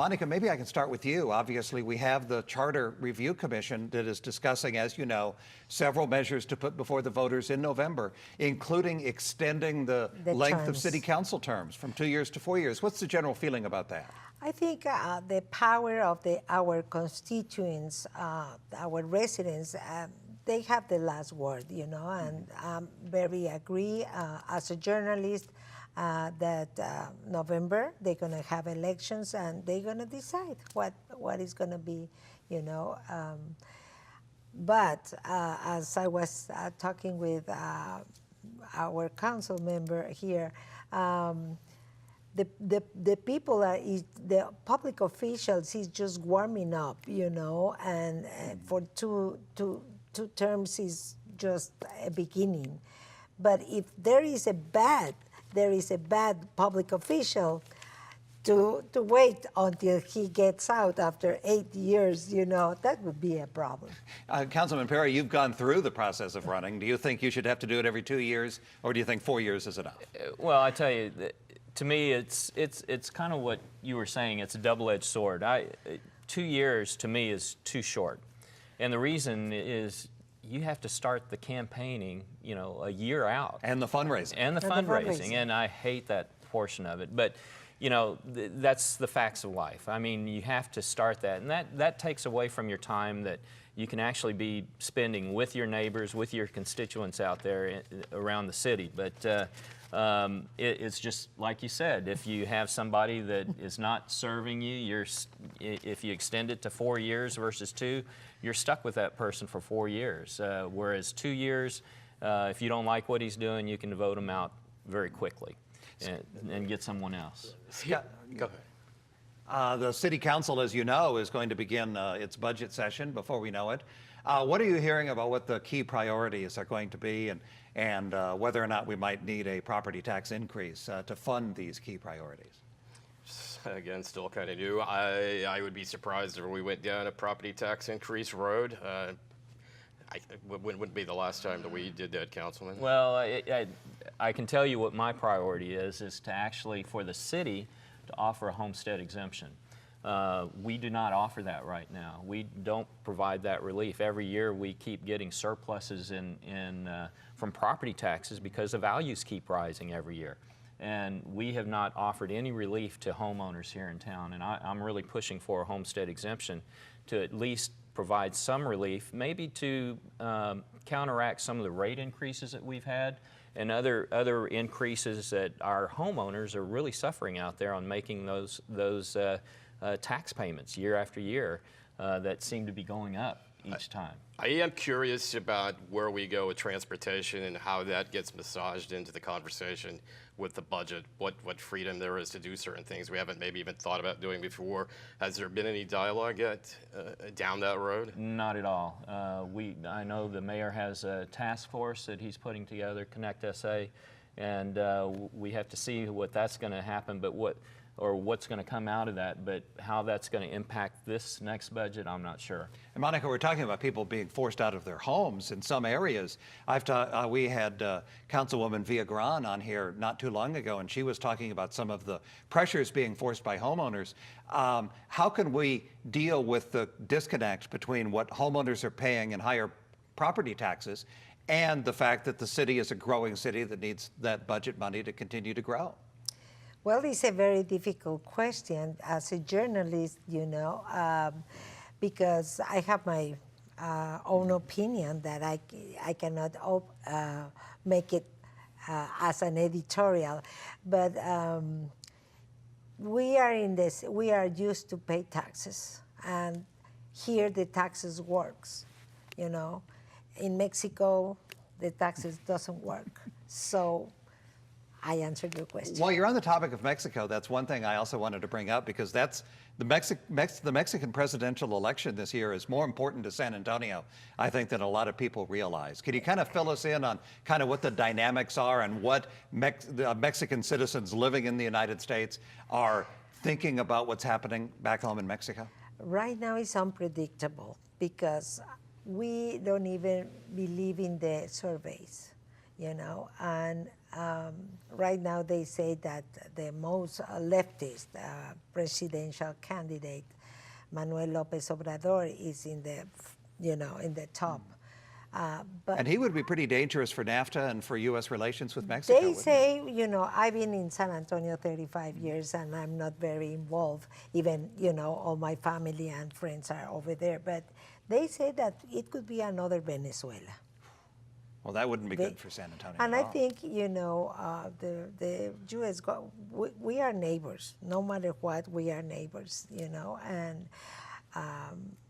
Monica, maybe I can start with you. Obviously, we have the Charter Review Commission that is discussing, as you know, several measures to put before the voters in November, including extending the length of city council terms from 2 years to 4 years. What's the general feeling about that? I think the power of our constituents, our residents, they have the last word, you know, and I'm very agree as a journalist that November they're going to have elections and they're going to decide what is going to be, you know. But as I was talking with our council member here, the people the public officials is just warming up, you know, and for two terms is just a beginning. But if there is a bad public official, to wait until he gets out after 8 years, you know, that would be a problem. Councilman Perry, you've gone through the process of running. Do you think you should have to do it every 2 years, or do you think 4 years is enough? Well, I tell you, to me, it's kind of what you were saying. It's a double-edged sword. 2 years to me is too short, and the reason is you have to start the campaigning, you know, a year out, and the fundraising, and I hate that portion of it. But you know, that's the facts of life. I mean, you have to start that, and that takes away from your time that you can actually be spending with your neighbors, with your constituents out there around the city. But it's just like you said, if you have somebody that is not serving you, if you extend it to 4 years versus 2, you're stuck with that person for 4 years. Whereas 2 years, if you don't like what he's doing, you can vote him out very quickly and get someone else. Scott, go ahead. The City Council, as you know, is going to begin its budget session before we know it. What are you hearing about what the key priorities are going to be, and whether or not we might need a property tax increase to fund these key priorities? Again, still kind of new. I would be surprised if we went down a property tax increase road. Wouldn't be the last time that we did that, Councilman. Well, I can tell you what my priority is to actually, for the city, to offer a homestead exemption. We do not offer that right now. We don't provide that relief. Every year we keep getting surpluses from property taxes because the values keep rising every year. And we have not offered any relief to homeowners here in town. And I'm really pushing for a homestead exemption to at least provide some relief, maybe to counteract some of the rate increases that we've had and other increases that our homeowners are really suffering out there on making those tax payments year after year that seem to be going up each time. I am curious about where we go with transportation and how that gets massaged into the conversation with the budget, what freedom there is to do certain things we haven't maybe even thought about doing before. Has there been any dialogue yet down that road? Not at all. I know the mayor has a task force that he's putting together, Connect SA, and we have to see what that's going to happen, but what's going to come out of that, but how that's going to impact this next budget, I'm not sure. And Monica, we're talking about people being forced out of their homes in some areas. We had Councilwoman Villagran on here not too long ago, and she was talking about some of the pressures being forced by homeowners. How can we deal with the disconnect between what homeowners are paying in higher property taxes and the fact that the city is a growing city that needs that budget money to continue to grow? Well, it's a very difficult question as a journalist, you know, because I have my own opinion that I cannot make it as an editorial. But we are used to pay taxes, and here the taxes works, you know. In Mexico, the taxes doesn't work. So I answered your question. While you're on the topic of Mexico, that's one thing I also wanted to bring up, because that's the Mexican presidential election this year is more important to San Antonio, I think, than a lot of people realize. Can you kind of fill us in on kind of what the dynamics are and what the Mexican citizens living in the United States are thinking about what's happening back home in Mexico? Right now it's unpredictable because we don't even believe in the surveys, you know, and right now they say that the most leftist presidential candidate, Manuel Lopez Obrador, is in the, in the top. But And he would be pretty dangerous for NAFTA and for U.S. relations with Mexico. they wouldn't he? say, I've been in San Antonio 35 years and I'm not very involved. Even, all my family and friends are over there. But they say that it could be another Venezuela. Well, that wouldn't be good for San Antonio. And at I all. think, the U.S., we are neighbors. No matter what, we are neighbors, and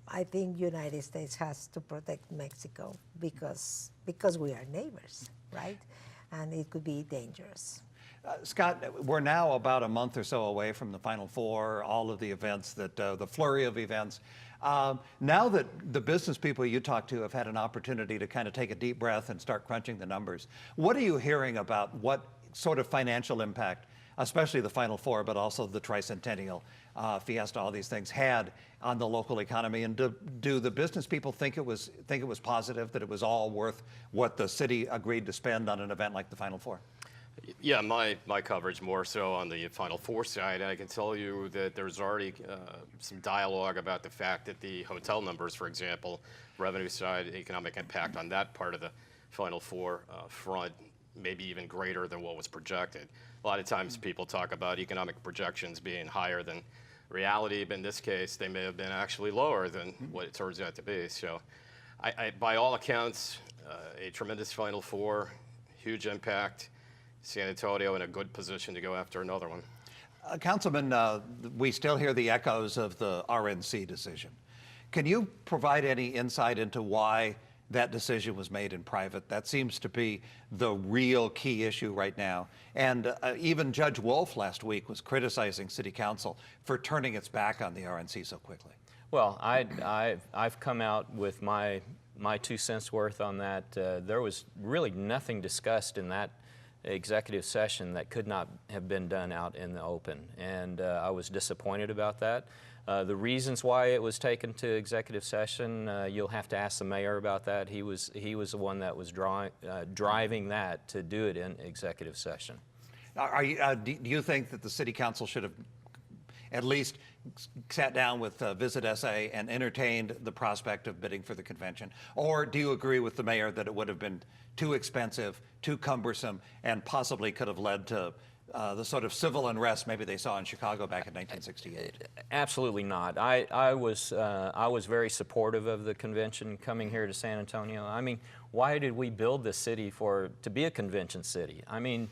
I think United States has to protect Mexico because we are neighbors, right? And it could be dangerous. Scott, we're now about a month or so away from the Final Four, all of the events, the flurry of events. Now that the business people you talk to have had an opportunity to kind of take a deep breath and start crunching the numbers, what are you hearing about what sort of financial impact, especially the Final Four, but also the Tricentennial Fiesta, all these things had on the local economy? And do the business people think it was positive, that it was all worth what the city agreed to spend on an event like the Final Four? Yeah, my coverage more so on the Final Four side. I can tell you that there's already some dialogue about the fact that the hotel numbers, for example, revenue side, economic impact on that part of the Final Four front, maybe even greater than what was projected. A lot of times people talk about economic projections being higher than reality, but in this case, they may have been actually lower than what it turns out to be. So by all accounts, a tremendous Final Four, huge impact. San Antonio in a good position to go after another one. Councilman, we still hear the echoes of the RNC decision. Can you provide any insight into why that decision was made in private? That seems to be the real key issue right now. And even Judge Wolf last week was criticizing City Council for turning its back on the RNC so quickly. Well, I've come out with my 2 cents worth on that. There was really nothing discussed in that executive session that could not have been done out in the open, and I was disappointed about that. The reasons why it was taken to executive session, you'll have to ask the mayor about that. He was the one that was driving that to do it in executive session. Do you think that the City Council should have at least sat down with Visit SA and entertained the prospect of bidding for the convention? Or do you agree with the mayor that it would have been too expensive, too cumbersome, and possibly could have led to the sort of civil unrest maybe they saw in Chicago back in 1968? Absolutely not. I was very supportive of the convention coming here to San Antonio. I mean, why did we build this city to be a convention city? I mean,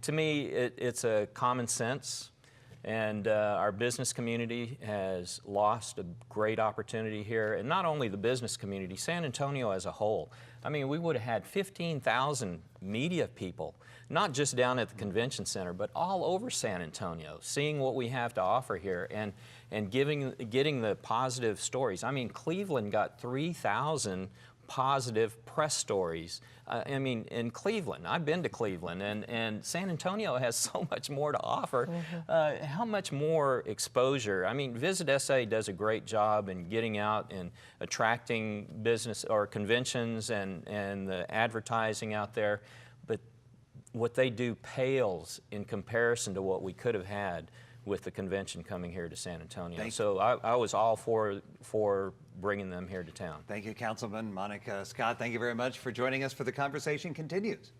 to me, it's a common sense. And our business community has lost a great opportunity here. And not only the business community, San Antonio as a whole. I mean, we would have had 15,000 media people, not just down at the convention center, but all over San Antonio, seeing what we have to offer here and getting the positive stories. I mean, Cleveland got 3,000 positive press stories. I mean, in Cleveland, I've been to Cleveland, and San Antonio has so much more to offer. How much more exposure? I mean, Visit SA does a great job in getting out and attracting business or conventions and the advertising out there, but what they do pales in comparison to what we could have had with the convention coming here to San Antonio. So I was all for bringing them here to town. Thank you, Councilman. Monica, Scott, thank you very much for joining us for The Conversation Continues.